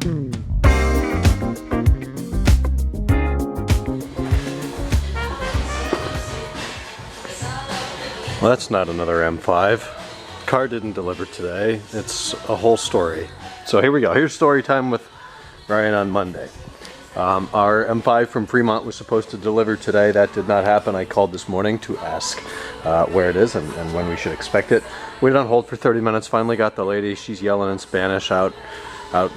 Well, that's not another M5. Car didn't deliver today. It's a whole story. So here we go. Here's story time with Ryan on Monday. Our M5 from Fremont was supposed to deliver today. That did not happen. I called this morning to ask where it is and when we should expect it. Waited on hold for 30 minutes. Finally got the lady. She's yelling in Spanish out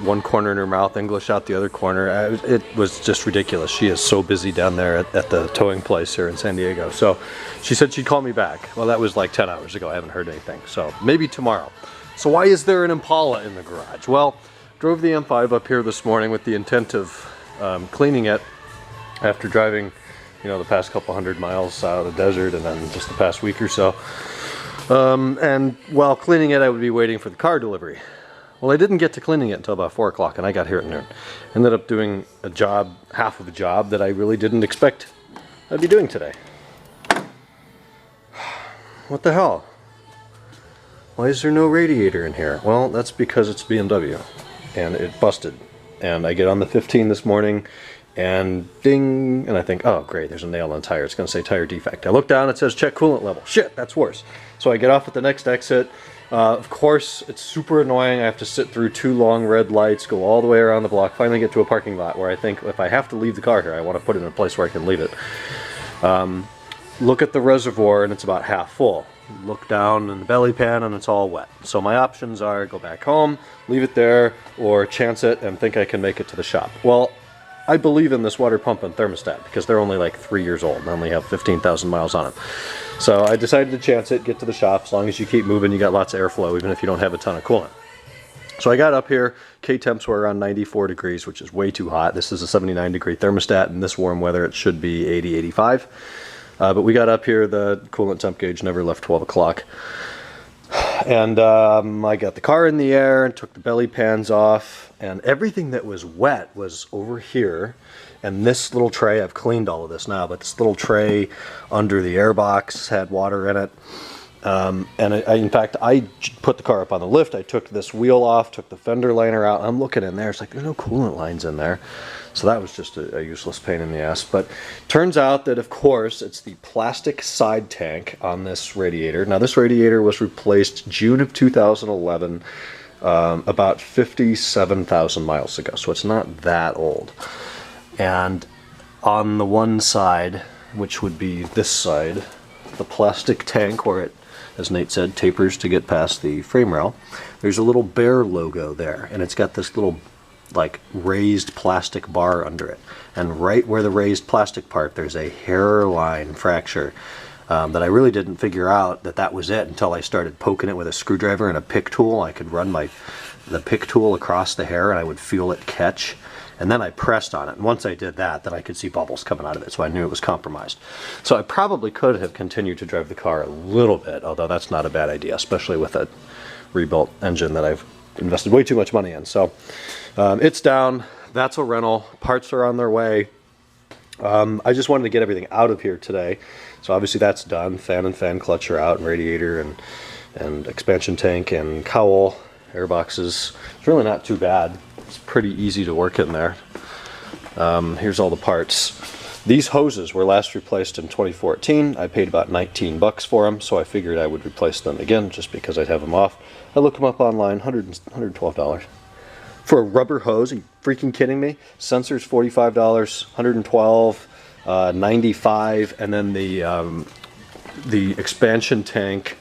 one corner in her mouth, English out the other corner. It was just ridiculous. She is so busy down there at the towing place here in San Diego. So she said she'd call me back. Well, that was like 10 hours ago. I haven't heard anything. So maybe tomorrow. So why is there an Impala in the garage? Well, drove the M5 up here this morning with the intent of cleaning it after driving, the past couple 100 miles out of the desert and then just the past week or so. And while cleaning it, I would be waiting for the car delivery. Well, I didn't get to cleaning it until about 4 o'clock, and I got here at noon. Ended up doing a job, half of a job, that I really didn't expect I'd be doing today. What the hell? Why is there no radiator in here? Well, that's because it's BMW, and it busted. And I get on the 15 this morning, and ding, and I think, oh great, there's a nail on the tire. It's going to say tire defect. I look down, it says check coolant level. Shit, that's worse. So I get off at the next exit. Of course, it's super annoying. I have to sit through 2 long red lights, go all the way around the block, finally get to a parking lot where I think if I have to leave the car here, I want to put it in a place where I can leave it. Look at the reservoir, and it's about half full. Look down in the belly pan, and it's all wet. So my options are go back home, leave it there, or chance it and think I can make it to the shop. Well, I believe in this water pump and thermostat because they're only like 3 years old and only have 15,000 miles on them. So I decided to chance it, get to the shop. As long as you keep moving, you got lots of airflow, even if you don't have a ton of coolant. So I got up here, K-temps were around 94 degrees, which is way too hot. This is a 79 degree thermostat. In this warm weather, it should be 80, 85. But we got up here, the coolant temp gauge never left 12 o'clock. And I got the car in the air and took the belly pans off, and everything that was wet was over here. And this little tray, I've cleaned all of this now, but this little tray under the airbox had water in it. In fact, I put the car up on the lift. I took this wheel off, took the fender liner out. I'm looking in there. It's like, there's no coolant lines in there. So that was just a useless pain in the ass. But turns out that, of course, it's the plastic side tank on this radiator. Now, this radiator was replaced June of 2011, about 57,000 miles ago. So it's not that old. And on the one side, which would be this side, the plastic tank where it, as Nate said, tapers to get past the frame rail, there's a little bear logo there, and it's got this little like raised plastic bar under it, and right where the raised plastic part there's a hairline fracture that I really didn't figure out that was it until I started poking it with a screwdriver and a pick tool. I could run the pick tool across the hair and I would feel it catch, and then I pressed on it, and once I did that, then I could see bubbles coming out of it, so I knew it was compromised. So I probably could have continued to drive the car a little bit, although that's not a bad idea, especially with a rebuilt engine that I've invested way too much money in. So it's down. That's a rental. Parts are on their way. I just wanted to get everything out of here today. So obviously that's done. Fan and fan clutch are out, and radiator and expansion tank and cowl, air boxes. It's really not too bad. It's pretty easy to work in there. Here's all the parts. These hoses were last replaced in 2014. I paid about 19 bucks for them, so I figured I would replace them again just because I'd have them off. I looked them up online, $112. For a rubber hose, are you freaking kidding me? Sensors, $45, $112, $95, and then the expansion tank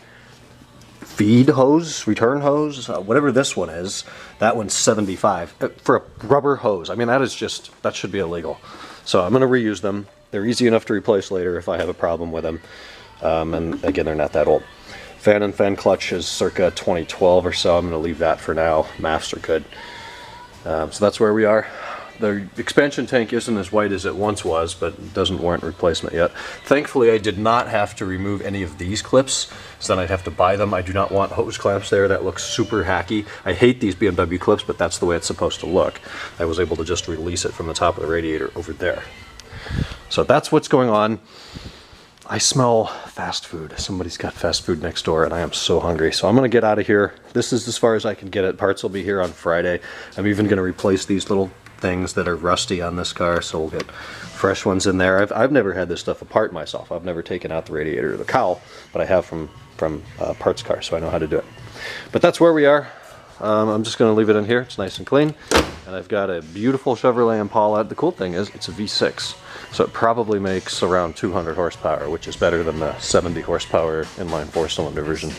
feed hose, return hose, whatever this one is, that one's $75 for a rubber hose. I mean, that should be illegal. So I'm going to reuse them. They're easy enough to replace later if I have a problem with them. And again, they're not that old. Fan and fan clutch is circa 2012 or so. I'm going to leave that for now. MAFs are good. So that's where we are. The expansion tank isn't as white as it once was, but it doesn't warrant replacement yet. Thankfully, I did not have to remove any of these clips, so then I'd have to buy them. I do not want hose clamps there. That looks super hacky. I hate these BMW clips, but that's the way it's supposed to look. I was able to just release it from the top of the radiator over there. So that's what's going on. I smell fast food. Somebody's got fast food next door and I am so hungry. So I'm gonna get out of here. This is as far as I can get it. Parts will be here on Friday. I'm even gonna replace these little things that are rusty on this car, so we'll get fresh ones in there. I've never had this stuff apart myself. I've never taken out the radiator or the cowl, but I have from parts car, so I know how to do it. But that's where we are. I'm just gonna leave it in here. It's nice and clean. And I've got a beautiful Chevrolet Impala. The cool thing is it's a V6, so it probably makes around 200 horsepower, which is better than the 70 horsepower inline 4-cylinder version.